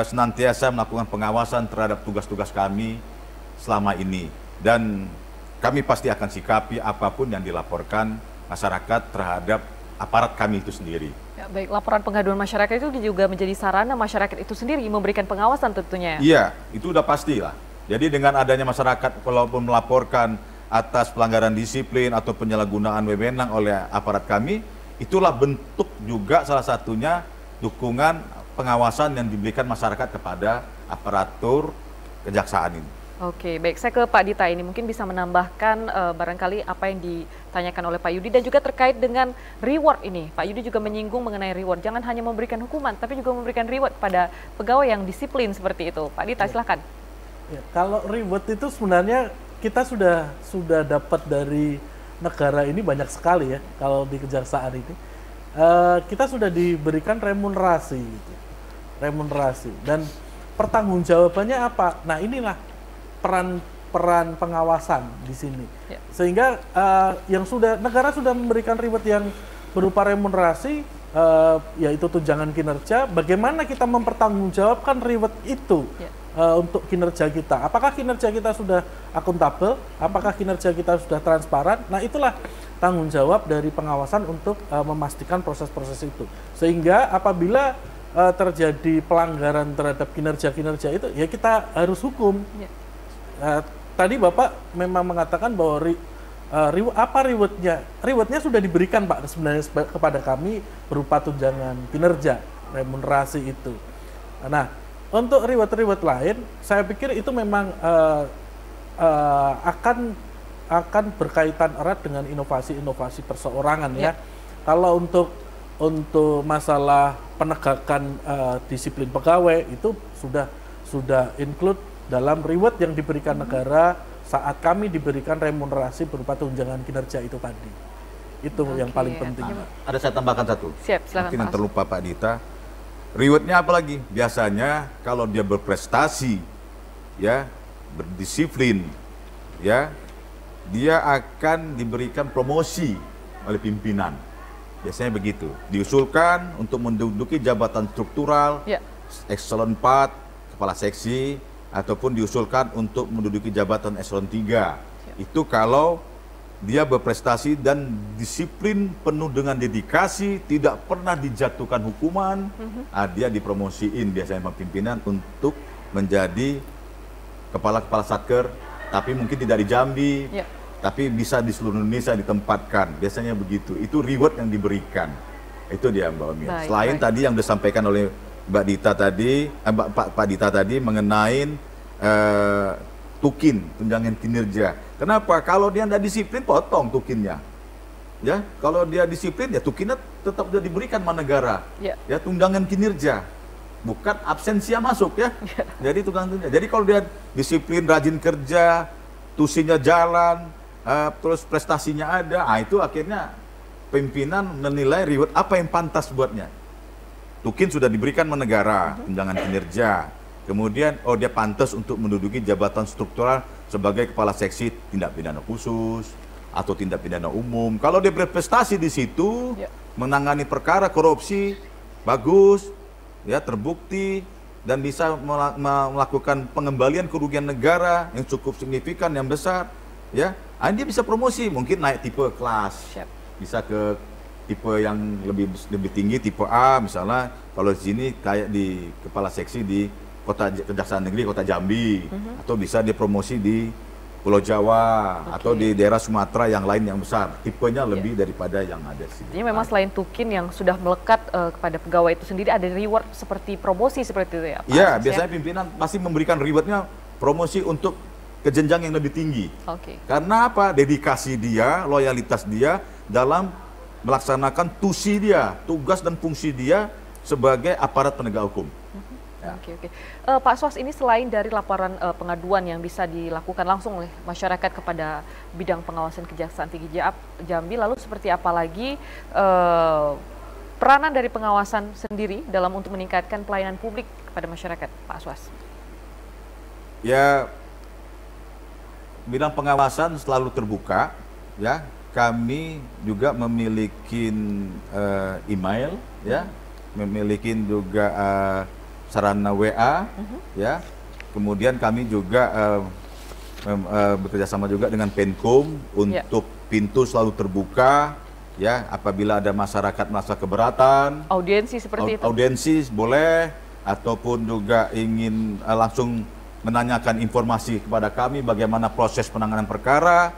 senantiasa melakukan pengawasan terhadap tugas-tugas kami selama ini. Dan kami pasti akan sikapi apapun yang dilaporkan masyarakat terhadap aparat kami itu sendiri. Ya, baik, laporan pengaduan masyarakat itu juga menjadi sarana masyarakat itu sendiri memberikan pengawasan tentunya. Iya, itu udah pasti lah. Jadi dengan adanya masyarakat walaupun melaporkan atas pelanggaran disiplin atau penyalahgunaan wewenang oleh aparat kami, itulah bentuk juga salah satunya dukungan pengawasan yang diberikan masyarakat kepada aparatur kejaksaan ini. Oke, baik. Saya ke Pak Dita ini mungkin bisa menambahkan barangkali apa yang ditanyakan oleh Pak Yudi dan juga terkait dengan reward ini. Pak Yudi juga menyinggung mengenai reward. Jangan hanya memberikan hukuman, tapi juga memberikan reward pada pegawai yang disiplin seperti itu. Pak Dita, silakan. Ya, kalau reward itu sebenarnya kita sudah dapat dari negara ini banyak sekali ya. Kalau di kejaksaan ini kita sudah diberikan remunerasi, gitu. Remunerasi dan pertanggungjawabannya apa? Nah, inilah peran pengawasan di sini, ya. Sehingga negara sudah memberikan reward yang berupa remunerasi, yaitu tunjangan kinerja. Bagaimana kita mempertanggungjawabkan reward itu, ya. Untuk kinerja kita? Apakah kinerja kita sudah akuntabel? Apakah kinerja kita sudah transparan? Nah, itulah tanggung jawab dari pengawasan untuk memastikan proses-proses itu. Sehingga apabila terjadi pelanggaran terhadap kinerja-kinerja itu, ya kita harus hukum. Ya. Tadi Bapak memang mengatakan bahwa apa rewardnya? Rewardnya sudah diberikan Pak sebenarnya kepada kami berupa tunjangan kinerja, remunerasi itu. Nah, untuk reward lain, saya pikir itu memang akan berkaitan erat dengan inovasi-inovasi perseorangan ya. Kalau untuk masalah penegakan disiplin pegawai itu sudah include dalam reward yang diberikan negara saat kami diberikan remunerasi berupa tunjangan kinerja itu tadi. Itu yang paling penting. Ada saya tambahkan satu. Siap, silakan. Mungkin yang terlupa Pak Dita. Rewardnya apa lagi? Biasanya kalau dia berprestasi, ya, berdisiplin, ya, dia akan diberikan promosi oleh pimpinan. Biasanya begitu. Diusulkan untuk menduduki jabatan struktural, ya. Eselon 4, kepala seksi, ataupun diusulkan untuk menduduki jabatan eselon 3. Itu kalau dia berprestasi dan disiplin penuh dengan dedikasi, tidak pernah dijatuhkan hukuman, dia dipromosiin biasanya pimpinan untuk menjadi kepala satker, tapi mungkin tidak di Jambi, tapi bisa di seluruh Indonesia ditempatkan. Biasanya begitu. Itu reward yang diberikan. Itu dia Mbak Omi. Selain tadi yang disampaikan oleh Mbak Dita tadi, Pak Dita tadi mengenai tukin, tunjangan kinerja. Kenapa? Kalau dia tidak disiplin, potong tukinnya. Ya, kalau dia disiplin, ya tukinnya tetap sudah diberikan sama negara. Ya, tunjangan kinerja, bukan absensia masuk ya. Jadi tunjangan kinerja. Jadi kalau dia disiplin, rajin kerja, tusinya jalan, terus prestasinya ada, itu akhirnya pimpinan menilai reward apa yang pantas buatnya. Tukin sudah diberikan sama negara, tunjangan kinerja. Kemudian, dia pantas untuk menduduki jabatan struktural sebagai kepala seksi tindak pidana khusus atau tindak pidana umum. Kalau dia berprestasi di situ, menangani perkara korupsi, bagus, ya terbukti dan bisa melakukan pengembalian kerugian negara yang cukup signifikan, yang besar, ya. Dia bisa promosi, mungkin naik tipe kelas, bisa ke tipe yang lebih tinggi, tipe A misalnya. Kalau di sini kayak di kepala seksi di Kejaksaan Negeri Kota Jambi, atau bisa dia promosi di Pulau Jawa atau di daerah Sumatera yang lain yang besar, tipenya lebih daripada yang ada di sini. Jadi memang selain tukin yang sudah melekat kepada pegawai itu sendiri, ada reward seperti promosi seperti itu ya Pak? Iya, biasanya pimpinan pasti memberikan rewardnya promosi untuk ke jenjang yang lebih tinggi. Karena apa? Dedikasi dia, loyalitas dia dalam melaksanakan tusi dia, tugas dan fungsi dia sebagai aparat penegak hukum. Pak Aswas, ini selain dari laporan pengaduan yang bisa dilakukan langsung oleh masyarakat kepada bidang pengawasan Kejaksaan Tinggi Jambi, lalu seperti apa lagi peranan dari pengawasan sendiri dalam untuk meningkatkan pelayanan publik kepada masyarakat, Pak Aswas? Ya, bidang pengawasan selalu terbuka, ya. Kami juga memiliki email, ya, memiliki juga sarana WA, ya. Kemudian kami juga bekerja sama juga dengan Penkum untuk pintu selalu terbuka, ya. Apabila ada masyarakat merasa keberatan, audiensi seperti itu. Audiensi boleh, ataupun juga ingin langsung menanyakan informasi kepada kami bagaimana proses penanganan perkara,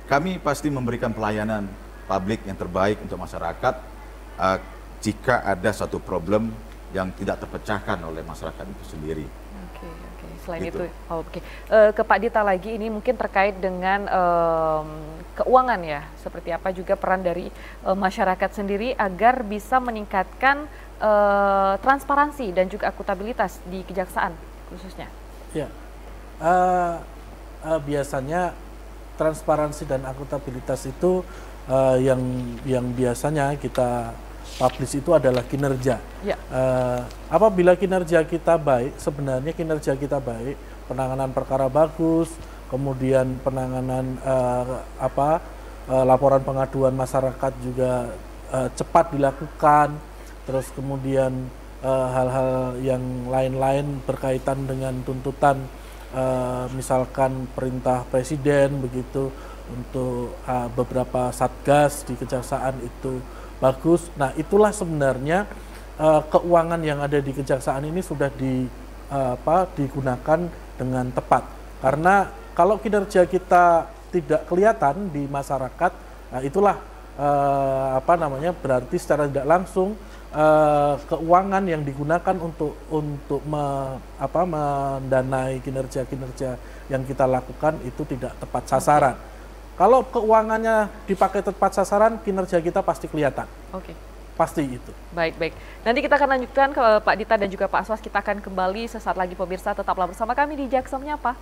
kami pasti memberikan pelayanan publik yang terbaik untuk masyarakat jika ada satu problem yang tidak terpecahkan oleh masyarakat itu sendiri. Selain itu, ke Pak Dita lagi, ini mungkin terkait dengan keuangan ya, seperti apa juga peran dari masyarakat sendiri agar bisa meningkatkan transparansi dan juga akutabilitas di kejaksaan khususnya. Ya, biasanya transparansi dan akutabilitas itu yang biasanya kita publish itu adalah kinerja. Apabila kinerja kita baik, sebenarnya kinerja kita baik, penanganan perkara bagus, kemudian penanganan laporan pengaduan masyarakat juga cepat dilakukan, terus kemudian hal-hal yang lain-lain berkaitan dengan tuntutan, misalkan perintah presiden begitu untuk beberapa satgas di kejaksaan itu bagus. Nah, itulah sebenarnya keuangan yang ada di kejaksaan ini sudah digunakan dengan tepat. Karena kalau kinerja kita tidak kelihatan di masyarakat, nah itulah berarti secara tidak langsung keuangan yang digunakan untuk mendanai kinerja-kinerja yang kita lakukan itu tidak tepat sasaran. Kalau keuangannya dipakai tepat sasaran, kinerja kita pasti kelihatan. Pasti itu. Baik. Nanti kita akan lanjutkan ke Pak Dita dan juga Pak Aswas. Kita akan kembali sesaat lagi, pemirsa. Tetaplah bersama kami di Jaksa Menyapa.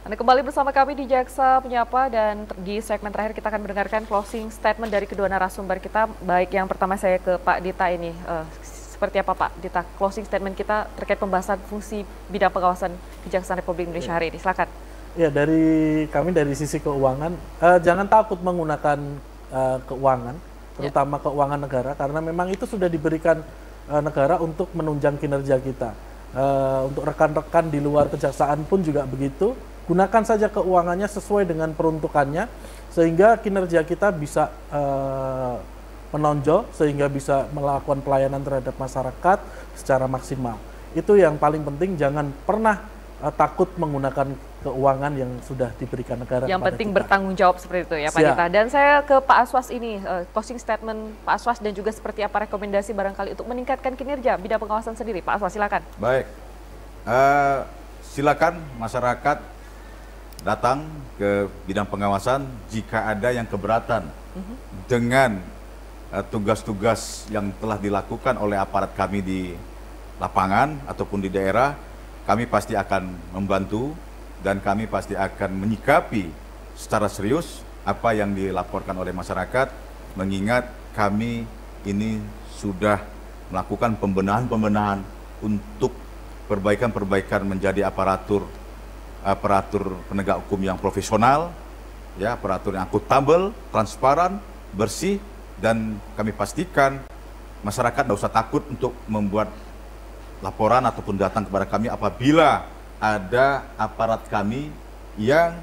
Anda kembali bersama kami di Jaksa Menyapa, dan di segmen terakhir kita akan mendengarkan closing statement dari kedua narasumber kita. Baik, yang pertama saya ke Pak Dita ini. Seperti apa Pak Dita, closing statement kita terkait pembahasan fungsi bidang pengawasan Kejaksaan Republik Indonesia hari ini. Silakan. Ya, dari kami dari sisi keuangan, jangan takut menggunakan keuangan, terutama keuangan negara, karena memang itu sudah diberikan negara untuk menunjang kinerja kita. Untuk rekan-rekan di luar kejaksaan pun juga begitu. Gunakan saja keuangannya sesuai dengan peruntukannya, sehingga kinerja kita bisa menonjol, sehingga bisa melakukan pelayanan terhadap masyarakat secara maksimal. Itu yang paling penting, jangan pernah takut menggunakan keuangan yang sudah diberikan negara. Yang penting kita bertanggung jawab seperti itu ya Pak Dita. Dan saya ke Pak Aswas ini, closing statement Pak Aswas dan juga seperti apa rekomendasi barangkali untuk meningkatkan kinerja bidang pengawasan sendiri. Pak Aswas, silakan. Baik, silakan masyarakat datang ke bidang pengawasan jika ada yang keberatan dengan tugas-tugas yang telah dilakukan oleh aparat kami di lapangan ataupun di daerah. Kami pasti akan membantu dan kami pasti akan menyikapi secara serius apa yang dilaporkan oleh masyarakat, mengingat kami ini sudah melakukan pembenahan untuk perbaikan-perbaikan menjadi aparatur penegak hukum yang profesional, ya, aparatur yang akuntabel, transparan, bersih, dan kami pastikan masyarakat tidak usah takut untuk membuat laporan ataupun datang kepada kami apabila ada aparat kami yang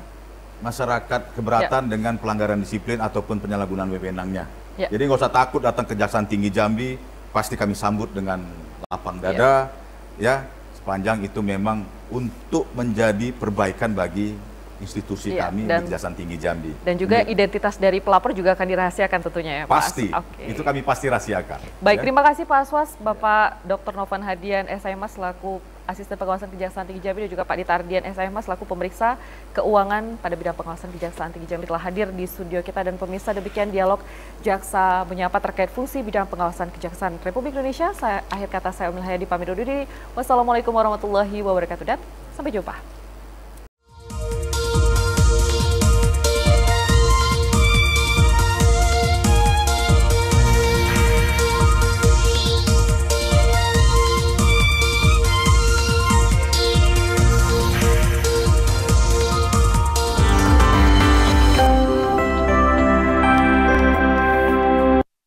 masyarakat keberatan dengan pelanggaran disiplin ataupun penyalahgunaan wewenangnya. Jadi nggak usah takut datang ke Kejaksaan Tinggi Jambi, pasti kami sambut dengan lapang dada, ya, sepanjang itu memang untuk menjadi perbaikan bagi institusi kami di Kejaksaan Tinggi Jambi. Dan juga identitas dari pelapor juga akan dirahasiakan tentunya ya Pak? Pasti, itu kami pasti rahasiakan. Baik, terima kasih Pak Aswas, Bapak Dr. Novan Hadian, SMA selaku Asisten Pengawasan Kejaksaan Tinggi Jambi, dan juga Pak Dita Ardian, SMA selaku Pemeriksa Keuangan pada bidang pengawasan Kejaksaan Tinggi Jambi telah hadir di studio kita. Dan pemirsa, demikian dialog Jaksa Menyapa terkait fungsi bidang pengawasan Kejaksaan Republik Indonesia. Akhir kata saya Omil Hayadi pamit undur diri. Wassalamualaikum warahmatullahi wabarakatuh dan sampai jumpa.